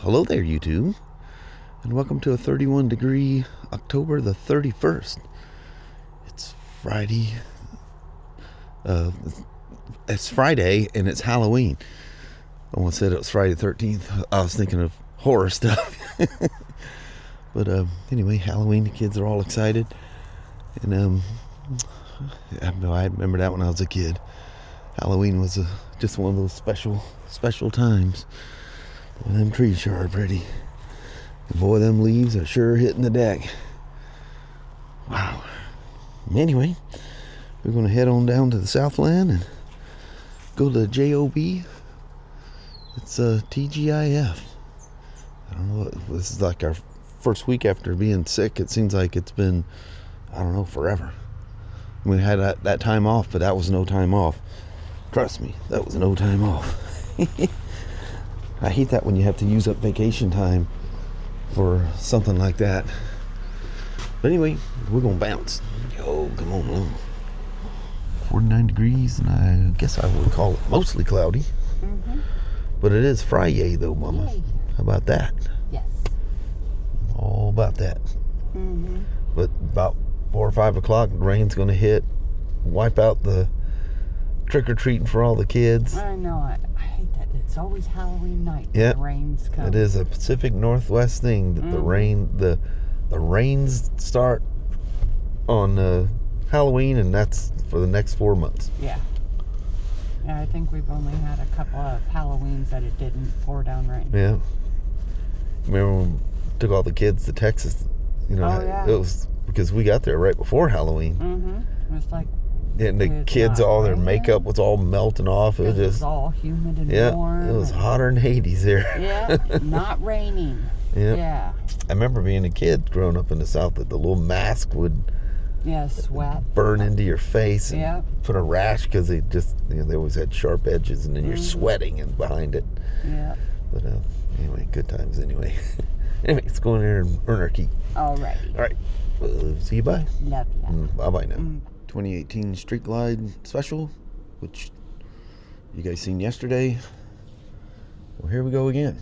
hello there, YouTube, and welcome to a 31-degree October the 31st. It's Friday. It's Friday, and it's Halloween. I almost said it was Friday the 13th. I was thinking of horror stuff. But anyway, Halloween, the kids are all excited. And I remember that when I was a kid. Halloween was just one of those special times. Boy, them trees sure are pretty. And boy, them leaves are sure hitting the deck. Wow. Anyway, we're going to head on down to the Southland and go to the JOB. It's TGIF. I don't know. This is like our first week after being sick. It seems like it's been, I don't know, forever. We had that time off, but that was no time off. Trust me, that was no time off. I hate that when you have to use up vacation time for something like that. But anyway, we're going to bounce. Yo, come on along. 49 degrees, and I guess I would call it mostly cloudy. Mm-hmm. But it is Friday, though, Mama. Yay. How about that? Yes. All about that. Mm-hmm. But about 4 or 5 o'clock, the rain's going to hit, wipe out the trick-or-treating for all the kids. I know. I hate that. It's always Halloween night. Yep. The rains come. It is a Pacific Northwest thing that the rains start on Halloween, and that's for the next 4 months. Yeah. Yeah, I think we've only had a couple of Halloweens that it didn't pour down rain. Yeah. Remember when we took all the kids to Texas? You know, yeah. It was because we got there right before Halloween. Mm-hmm. It was like... And the kids, all their makeup was all melting off. It was all humid and warm. It was hotter than Hades there. Yeah, not raining. Yeah. I remember being a kid growing up in the South that the little mask would sweat, burn into your face and put a rash because they just, they always had sharp edges, and then you're sweating and behind it. Yeah. But anyway, good times anyway. Anyway, let's go in there and earn our keep. Alrighty. All right. See you, bye. Love you. Bye-bye now. 2018 Street Glide Special, which you guys seen yesterday. Well, here we go again.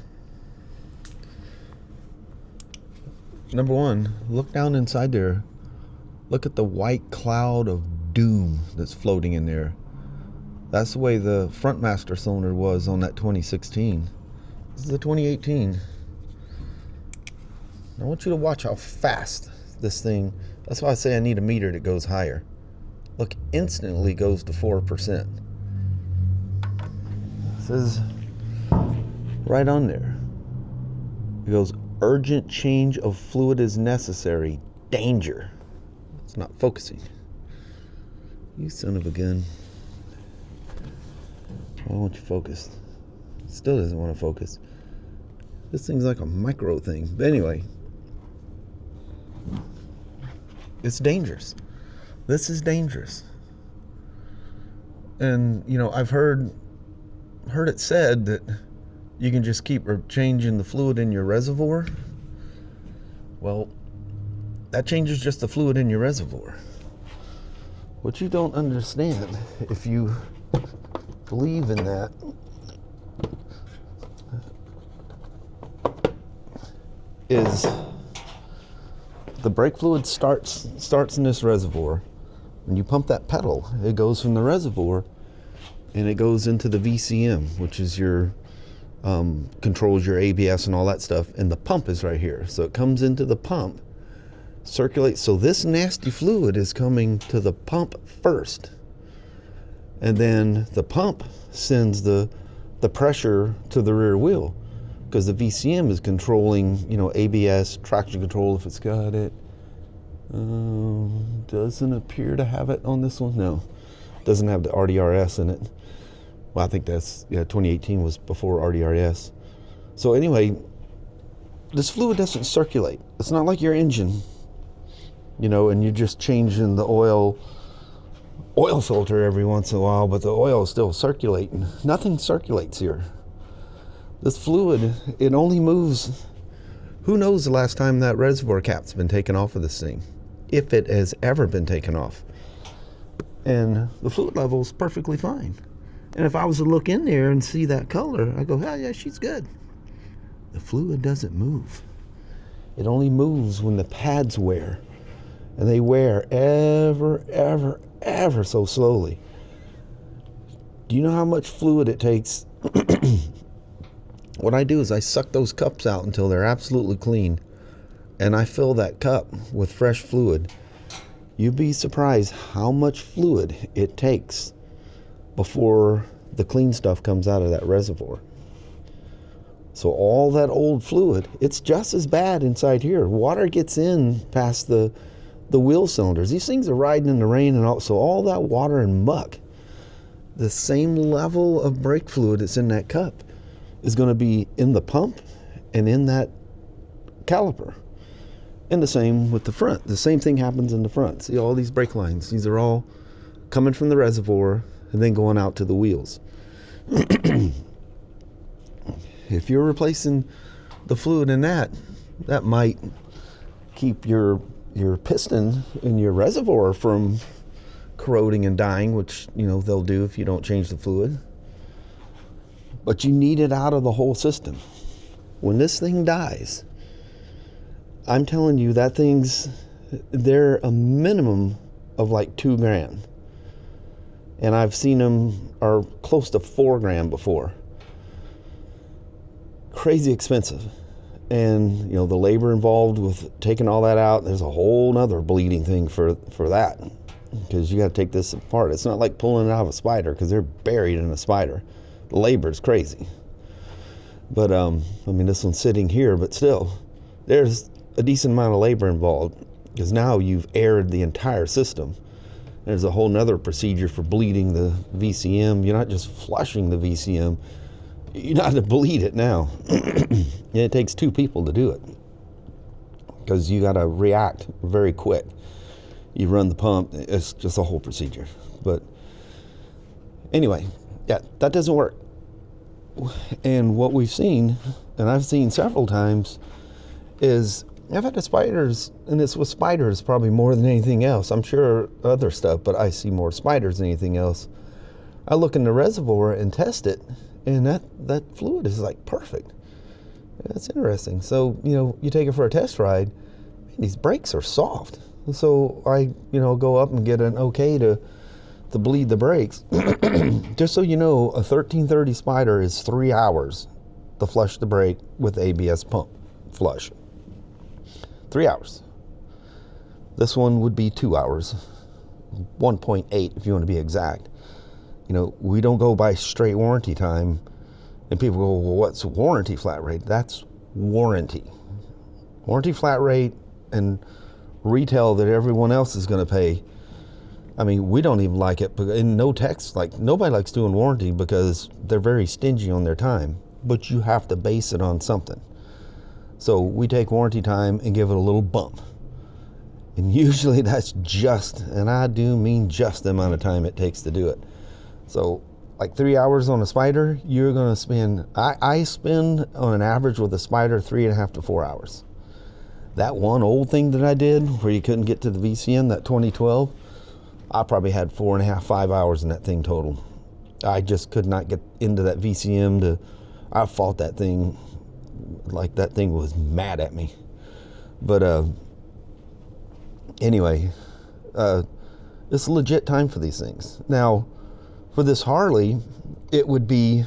Number one, look down inside there. Look at the white cloud of doom that's floating in there. That's the way the front master cylinder was on that 2016. This is the 2018. I want you to watch how fast this thing, that's why I say I need a meter that goes higher. Look, instantly goes to 4%. It says right on there. It goes, urgent change of fluid is necessary. Danger. It's not focusing. You son of a gun. I want you focused. Still doesn't want to focus. This thing's like a micro thing. But anyway, it's dangerous. This is dangerous. And, I've heard it said that you can just keep changing the fluid in your reservoir. Well, that changes just the fluid in your reservoir. What you don't understand, if you believe in that, is the brake fluid starts in this reservoir. When you pump that pedal, it goes from the reservoir and it goes into the VCM, which is your controls your ABS and all that stuff, and the pump is right here. So it comes into the pump, circulates. So this nasty fluid is coming to the pump first, and then the pump sends the pressure to the rear wheel, because the VCM is controlling, ABS, traction control if it's got it. Doesn't appear to have it on this one. No, doesn't have the RDRS in it. Well, I think that's 2018 was before RDRS. So anyway, this fluid doesn't circulate. It's not like your engine, and you're just changing the oil filter every once in a while, but the oil is still circulating. Nothing circulates here. This fluid, it only moves. Who knows the last time that reservoir cap's been taken off of this thing, if it has ever been taken off. And the fluid level is perfectly fine. And if I was to look in there and see that color, I go, hell yeah, she's good. the fluid doesn't move. It only moves when the pads wear. And they wear ever so slowly. Do you know how much fluid it takes? What I do is I suck those cups out until they're absolutely clean, and I fill that cup with fresh fluid. You'd be surprised how much fluid it takes before the clean stuff comes out of that reservoir. So all that old fluid, it's just as bad inside here. Water gets in past the wheel cylinders. These things are riding in the rain, and so all that water and muck, the same level of brake fluid that's in that cup is going to be in the pump and in that caliper. And the same with the front. The same thing happens in the front. See all these brake lines. These are all coming from the reservoir and then going out to the wheels. If you're replacing the fluid in that might keep your piston in your reservoir from corroding and dying, which they'll do if you don't change the fluid. But you need it out of the whole system. When this thing dies, I'm telling you, they're a minimum of like $2,000. And I've seen them are close to $4,000 before. Crazy expensive. And the labor involved with taking all that out, there's a whole nother bleeding thing for that, because you got to take this apart. It's not like pulling it out of a spider, because they're buried in a spider. The labor is crazy. But this one's sitting here, but still, there's a decent amount of labor involved, because now you've aired the entire system. There's a whole nother procedure for bleeding the VCM. You're not just flushing the VCM. You know how to bleed it now. And it takes 2 people to do it, because you got to react very quick. You run the pump. It's just a whole procedure. But anyway, yeah, that doesn't work. And what we've seen, and I've seen several times, is I've had the spiders, and it's with spiders probably more than anything else. I'm sure other stuff, but I see more spiders than anything else. I look in the reservoir and test it, and that fluid is like perfect. That's interesting. So, you take it for a test ride, man, these brakes are soft. So I, go up and get an okay to bleed the brakes. Just so you know, a 1330 spider is 3 hours to flush the brake with ABS pump flush. 3 hours. This one would be 2 hours. 1.8 if you want to be exact. We don't go by straight warranty time. And people go, well, what's warranty flat rate? That's warranty. Warranty flat rate and retail that everyone else is going to pay. We don't even like it. In no text, nobody likes doing warranty because they're very stingy on their time. But you have to base it on something. So we take warranty time and give it a little bump. And usually that's just, and I do mean just the amount of time it takes to do it. So like 3 hours on a spider, you're going to spend, I spend on an average with a spider 3.5 to 4 hours. That one old thing that I did where you couldn't get to the VCM, that 2012, I probably had 4.5, 5 hours in that thing total. I just could not get into that VCM I fought that thing like that thing was mad at me. But anyway, it's a legit time for these things. Now, for this Harley, it would be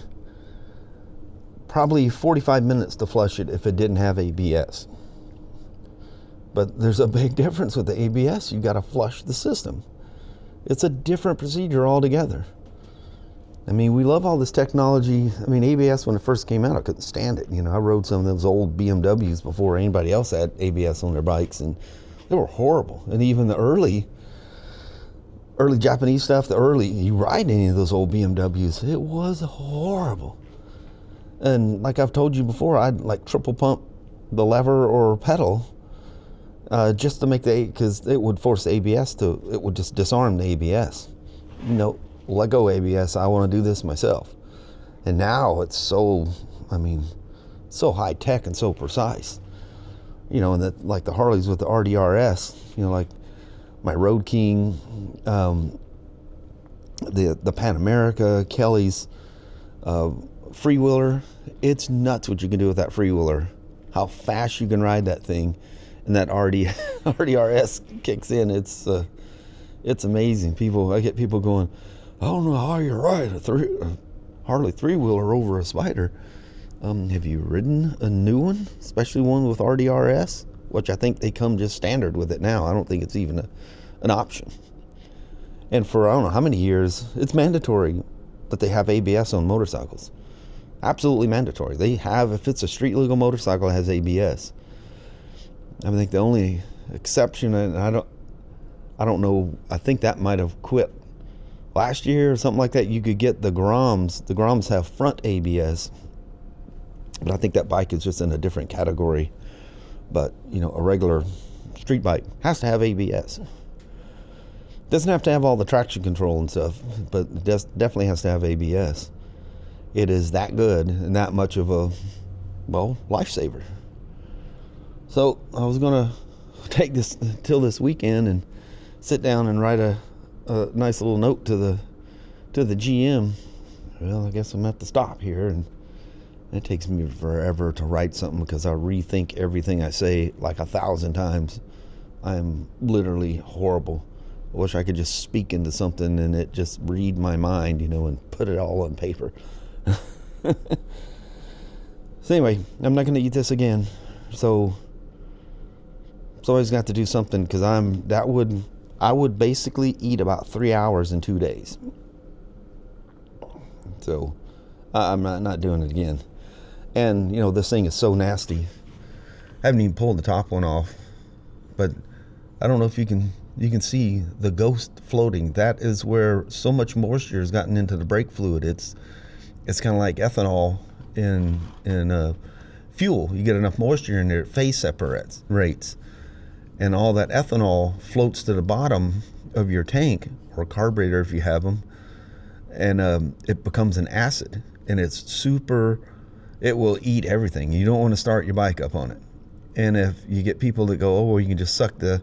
probably 45 minutes to flush it if it didn't have ABS. But there's a big difference with the ABS. You got to flush the system. It's a different procedure altogether. We love all this technology. ABS, when it first came out, I couldn't stand it. I rode some of those old BMWs before anybody else had ABS on their bikes, and they were horrible. And even the early Japanese stuff, you ride any of those old BMWs, it was horrible. And like I've told you before, I'd like triple pump the lever or pedal just to make because it would force the ABS it would just disarm the ABS. Let go ABS, I want to do this myself. And now it's so high tech and so precise. And like the Harleys with the RDRS, like my Road King, the Pan America, Kelly's freewheeler, it's nuts what you can do with that freewheeler. How fast you can ride that thing, and that RDRS kicks in. It's amazing. I get people going, I don't know how you ride a Harley three-wheeler over a Spider. Have you ridden a new one, especially one with RDRS, which I think they come just standard with it now. I don't think it's even an option. And for I don't know how many years, it's mandatory that they have ABS on motorcycles. Absolutely mandatory. They have, if it's a street legal motorcycle, it has ABS. I think the only exception, and I don't know, I think that might have quit last year or something like that. You could get the Groms. The Groms have front ABS, but I think that bike is just in a different category. But, you know, a regular street bike has to have ABS. Doesn't have to have all the traction control and stuff, but it definitely has to have ABS. It is that good and that much of a, well, lifesaver. So I was going to take this till this weekend and sit down and write a nice little note to the GM. Well, I guess I'm going to have to stop here, and it takes me forever to write something because I rethink everything I say like 1,000 times. I'm literally horrible. I wish I could just speak into something and it just read my mind, you know, and put it all on paper. So anyway, I'm not going to eat this again. So somebody's got to do something, because I would basically eat about 3 hours in 2 days. So I'm not doing it again. And you know, this thing is so nasty. I haven't even pulled the top one off, but I don't know if you can see the ghost floating. That is where so much moisture has gotten into the brake fluid. It's kind of like ethanol in fuel. You get enough moisture in there, phase separates, and all that ethanol floats to the bottom of your tank or carburetor if you have them, and it becomes an acid, and it will eat everything. You don't want to start your bike up on it. And if you get people that go, oh, well, you can just suck the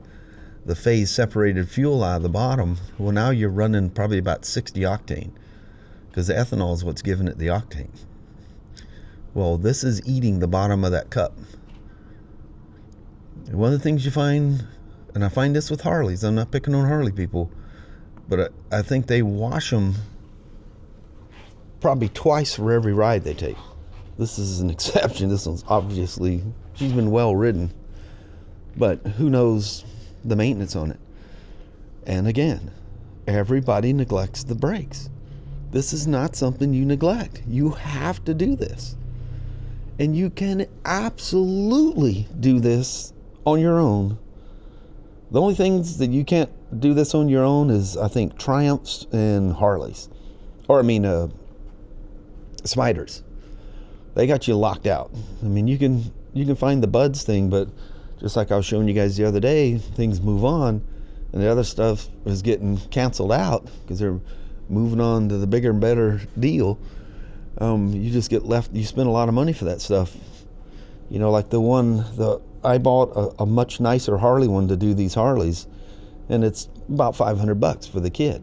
phase separated fuel out of the bottom, well, now you're running probably about 60 octane, because the ethanol is what's giving it the octane. Well, this is eating the bottom of that cup. And one of the things you find, and I find this with Harleys, I'm not picking on Harley people, but I think they wash them probably twice for every ride they take. This is an exception. This one's obviously, she's been well ridden, but who knows the maintenance on it. And again, everybody neglects the brakes. This is not something you neglect. You have to do this. And you can absolutely do this on your own. The only things that you can't do this on your own is, I think, Triumphs and Harleys. Spiders. They got you locked out. I mean, you can find the buds thing, but just like I was showing you guys the other day, things move on, and the other stuff is getting canceled out because they're moving on to the bigger and better deal. You just get left. You spend a lot of money for that stuff. You know, like I bought a much nicer Harley one to do these Harleys, and it's about $500 for the kit.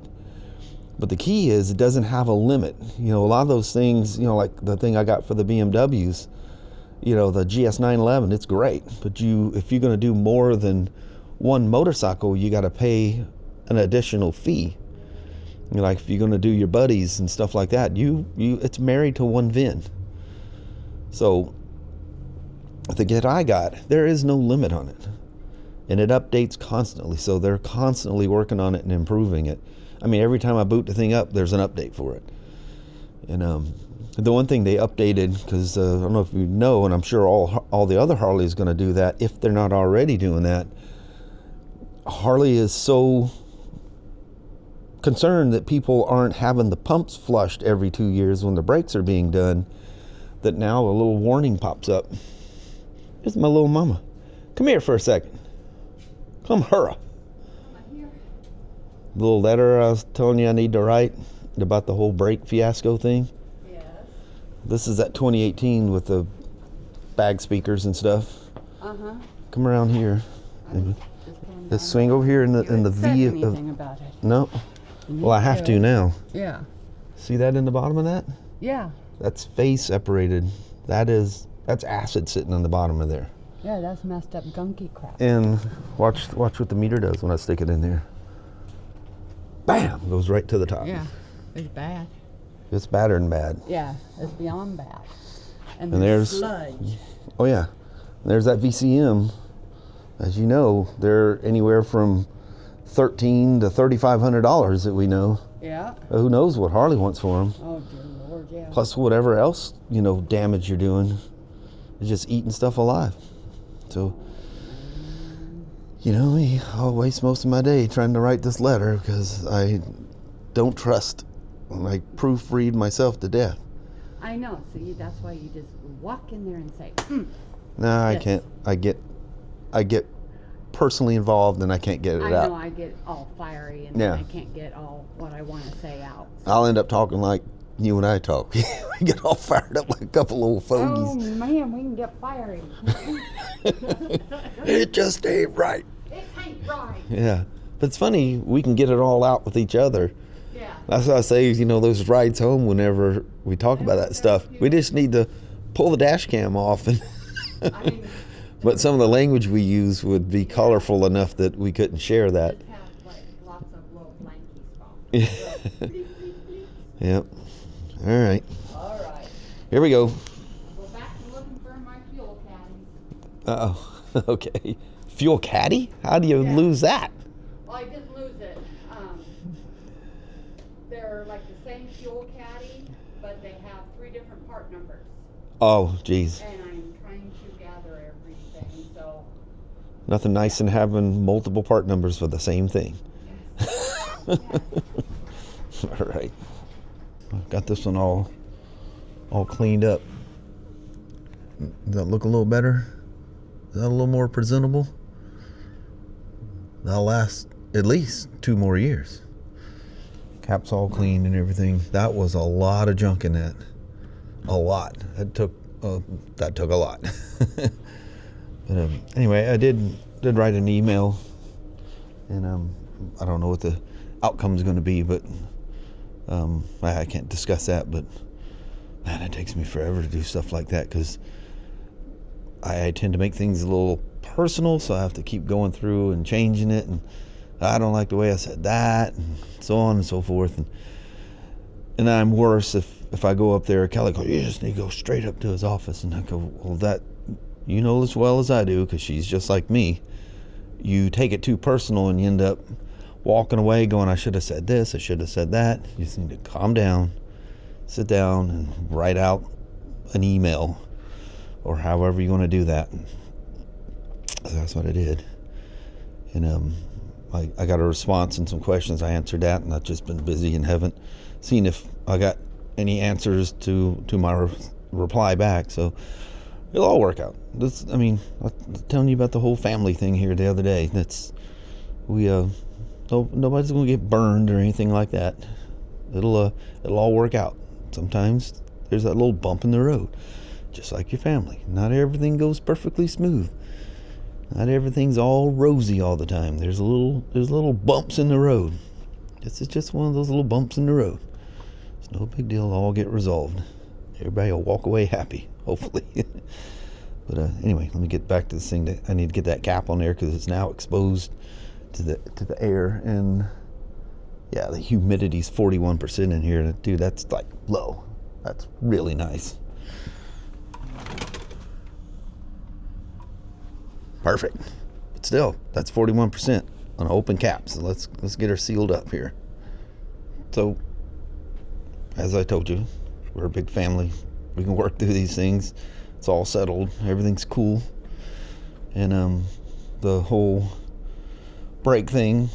But the key is it doesn't have a limit. You know, a lot of those things, you know, like the thing I got for the BMWs, you know, the GS 911, it's great. But if you're going to do more than one motorcycle, you got to pay an additional fee. You know, like if you're going to do your buddies and stuff like that, it's married to one VIN. So the kit I got, there is no limit on it. And it updates constantly. So they're constantly working on it and improving it. I mean, every time I boot the thing up, there's an update for it. And the one thing they updated, because I don't know if you know, and I'm sure all the other Harleys going to do that, if they're not already doing that. Harley is so concerned that people aren't having the pumps flushed every 2 years when the brakes are being done, that now a little warning pops up. Here's my little mama. Come here for a second. Come hurrah. The little letter I was telling you I need to write about the whole brake fiasco thing. Yes. This is that 2018 with the bag speakers and stuff. Uh-huh. Come around here. Just swing over here in the V of. Anything about it. No. Well, I have to now. Yeah. See that in the bottom of that? Yeah. That's phase separated. That's acid sitting on the bottom of there. Yeah, that's messed up gunky crap. And watch what the meter does when I stick it in there. Bam! Goes right to the top. Yeah, it's bad. It's badder than bad. Yeah, it's beyond bad. And there's sludge. Oh yeah, there's that VCM. As you know, they're anywhere from $1,300 to $3,500 that we know. Yeah. Who knows what Harley wants for them? Oh dear Lord, yeah. Plus whatever else damage you're doing, is just eating stuff alive. So, I'll waste most of my day trying to write this letter because I don't trust. I proofread myself to death. I know. See, that's why you just walk in there and say, No, I can't. I get personally involved and I can't get it out. I know. I get all fiery and then I can't get all what I want to say out. So. I'll end up talking like you and I talk. We get all fired up like a couple old fogies. Oh man, we can get fiery. It just ain't right. It ain't right. Yeah, but it's funny, we can get it all out with each other. Yeah. That's why I say, those rides home whenever we talk about that stuff. We just need to pull the dash cam off. But some of the language we use would be colorful enough that we couldn't share that. Just have lots of little blanky spots. Yep. All right. All right. Here we go. Go back to looking for my fuel caddies. Uh-oh. Okay. Fuel caddy? How do you lose that? Well, I didn't lose it. They're like the same fuel caddy, but they have 3 different part numbers. Oh, geez. And I'm trying to gather everything, so. Nothing nice than having multiple part numbers for the same thing. Yes. All right. I've got this one all cleaned up. Does that look a little better? Is that a little more presentable? That'll last at least 2 more years. Cap's all clean and everything. That was a lot of junk in that. A lot. That took a lot. But anyway, I did write an email, and I don't know what the outcome is going to be, but I can't discuss that. But man, it takes me forever to do stuff like that because I tend to make things a little personal, so I have to keep going through and changing it, and I don't like the way I said that, and so on and so forth. And I'm worse if I go up there, Kelly goes, you just need to go straight up to his office. And I go, well, that, you know as well as I do, because she's just like me. You take it too personal and you end up walking away going, I should have said this, I should have said that. You just need to calm down, sit down, and write out an email or however you want to do that. So that's what I did. And I got a response and some questions. I answered that, and I've just been busy and haven't seen if I got any answers to my reply back. So it'll all work out. I was telling you about the whole family thing here the other day. Nobody's gonna get burned or anything like that. It'll all work out. Sometimes there's that little bump in the road, just like your family. Not everything goes perfectly smooth. Not everything's all rosy all the time. There's little bumps in the road. This is just one of those little bumps in the road. It's no big deal. It'll all get resolved. Everybody will walk away happy, hopefully. But anyway, let me get back to this thing. I need to get that cap on there because it's now exposed to the air, and yeah, the humidity's 41% in here. Dude, that's like low. That's really nice. Perfect. But still, that's 41% on an open cap. So let's get her sealed up here. So, as I told you, we're a big family. We can work through these things. It's all settled. Everything's cool. And the whole brake thing,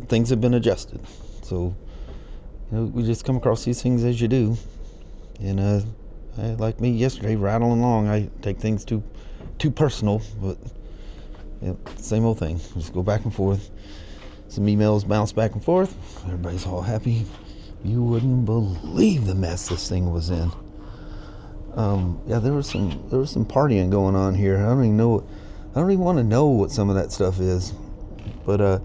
things have been adjusted. So, we just come across these things as you do. And like me yesterday, rattling along, I take things too personal, but same old thing. Just go back and forth. Some emails bounce back and forth. Everybody's all happy. You wouldn't believe the mess this thing was in. There was some partying going on here. I don't even want to know what some of that stuff is. But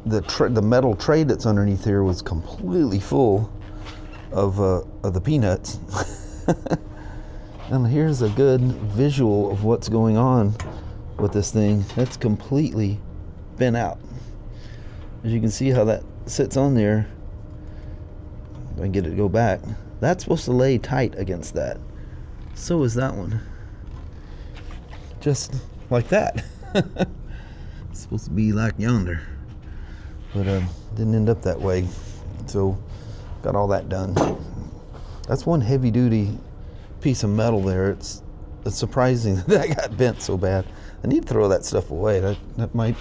the metal tray that's underneath here was completely full of the peanuts. And here's a good visual of what's going on with this thing. That's completely bent out. As you can see how that sits on there. If I can get it to go back. That's supposed to lay tight against that. So is that one. Just like that. It's supposed to be like yonder. But didn't end up that way. So got all that done. That's one heavy duty piece of metal there. It's surprising that I got bent so bad. I need to throw that stuff away. That might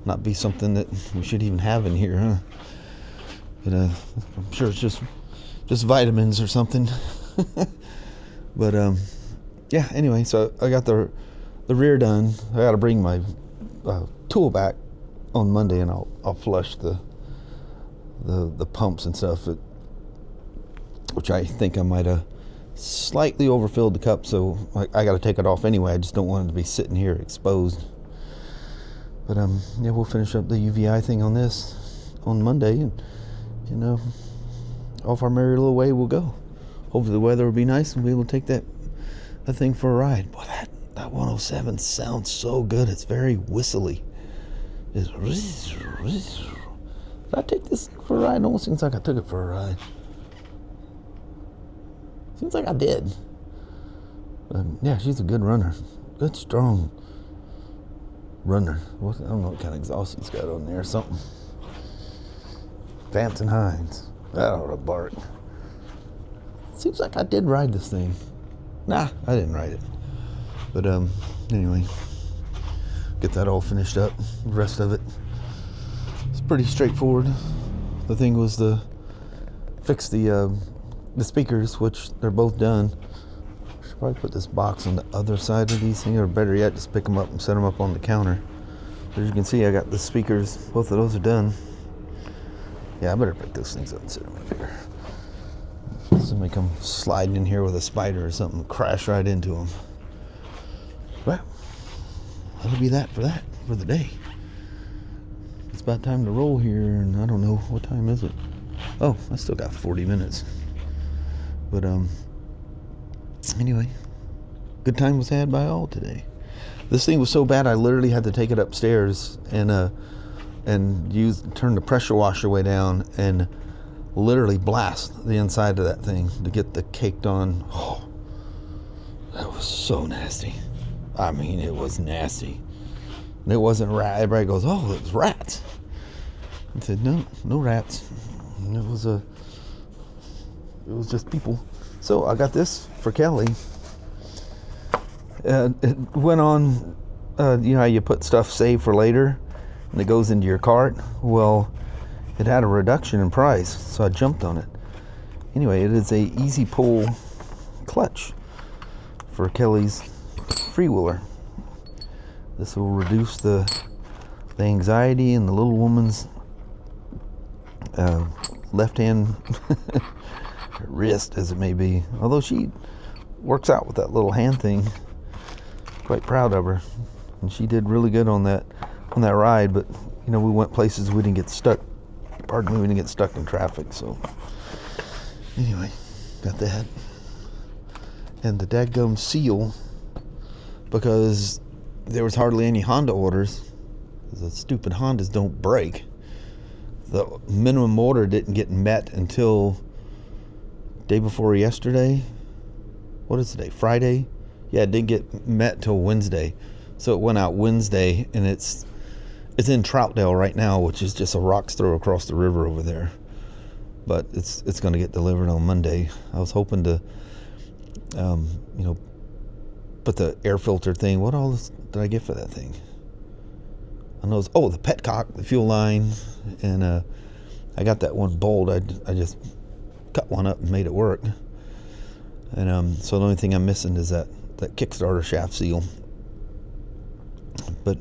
not be something that we should even have in here, huh? But I'm sure it's just vitamins or something. But yeah, anyway, so I got the rear done. I got to bring my tool back on Monday, and I'll flush the pumps and stuff, which I think I might have slightly overfilled the cup, so I got to take it off anyway. I just don't want it to be sitting here exposed. But yeah, we'll finish up the UVI thing on this on Monday, and you know, off our merry little way we'll go. Hopefully the weather will be nice and we'll be able to take that thing for a ride. Boy, that 107 sounds so good. It's very whistly. Did I take this for a ride? It almost seems like I took it for a ride. Seems like I did. Yeah, she's a good runner. Good, strong runner. I don't know what kind of exhaust it's got on there. Something. Vance and Hines. That ought to bark. Seems like I did ride this thing. Nah, I didn't ride it. But anyway, get that all finished up. The rest of it, it's pretty straightforward. The thing was to fix the speakers, which they're both done. I should probably put this box on the other side of these things, or better yet, just pick them up and set them up on the counter. As you can see, I got the speakers. Both of those are done. Yeah, I better pick those things up and set them up here. Somebody come sliding in here with a spider or something, crash right into them. Well, that'll be that for the day. It's about time to roll here, and I don't know, what time is it? Oh, I still got 40 minutes. But anyway, good time was had by all today. This thing was so bad I literally had to take it upstairs and turn the pressure washer way down and literally blast the inside of that thing to get the caked on. Oh, that was so nasty. I mean, it was nasty. And it wasn't rat. Everybody goes, "Oh, it was rats." I said, no rats. And it was just people. So I got this for Kelly. It went on, you know how you put stuff saved for later and it goes into your cart? Well, it had a reduction in price, so I jumped on it. Anyway, it is a easy pull clutch for Kelly's freewheeler. This will reduce the anxiety in the little woman's left hand wrist, as it may be. Although she works out with that little hand thing. Quite proud of her, and she did really good on that ride. But you know, we went places we didn't get stuck. Pardon me, we didn't get stuck in traffic. So anyway, got that, and the dadgum seal, because there was hardly any Honda orders. The stupid Hondas don't break. The minimum order didn't get met until day before yesterday. What is today? Friday? Yeah, it didn't get met till Wednesday. So it went out Wednesday, and it's in Troutdale right now, which is just a rock's throw across the river over there. But it's going to get delivered on Monday. I was hoping to, you know, put the air filter thing. What all did I get for that thing? I know the petcock, the fuel line, and I got that one bolt. I just cut one up and made it work. And so the only thing I'm missing is that Kickstarter shaft seal. But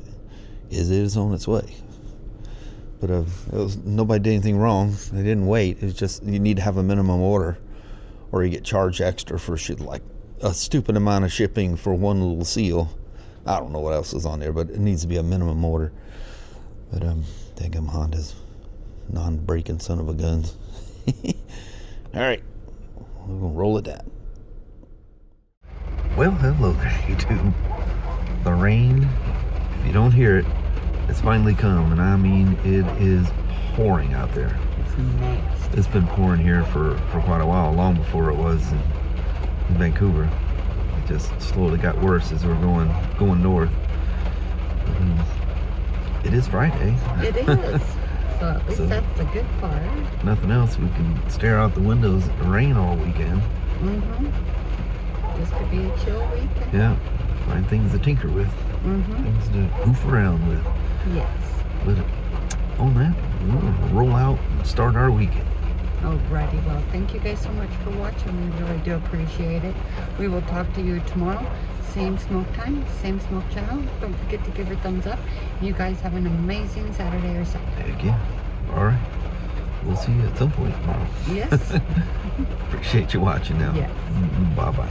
it is on its way. But nobody did anything wrong. They didn't wait. It's just you need to have a minimum order, or you get charged extra for shit, like a stupid amount of shipping for one little seal. I don't know what else is on there, but it needs to be a minimum order. But daggum Honda's non-breaking son of a guns. All right, we're gonna roll it down. Well, hello there, YouTube. The rain, if you don't hear it, it's finally come, and I mean it is pouring out there. It's nasty. It's been pouring here for quite a while, long before it was in Vancouver. It just slowly got worse as we're going north. It is Friday. It is. So at least that's the good part. Nothing else, we can stare out the windows at the rain all weekend. This could be a chill weekend. Yeah, find things to tinker with. Things to goof around with. Yes. But on that, we'll roll out and start our weekend. Alrighty, well, thank you guys so much for watching. We really do appreciate it. We will talk to you tomorrow. Same Smoak time, same Smoak channel. Don't forget to give it a thumbs up. You guys have an amazing Saturday or Sunday. Heck yeah. All right. We'll see you at some point tomorrow. Yes. Appreciate you watching now. Yes. Bye-bye.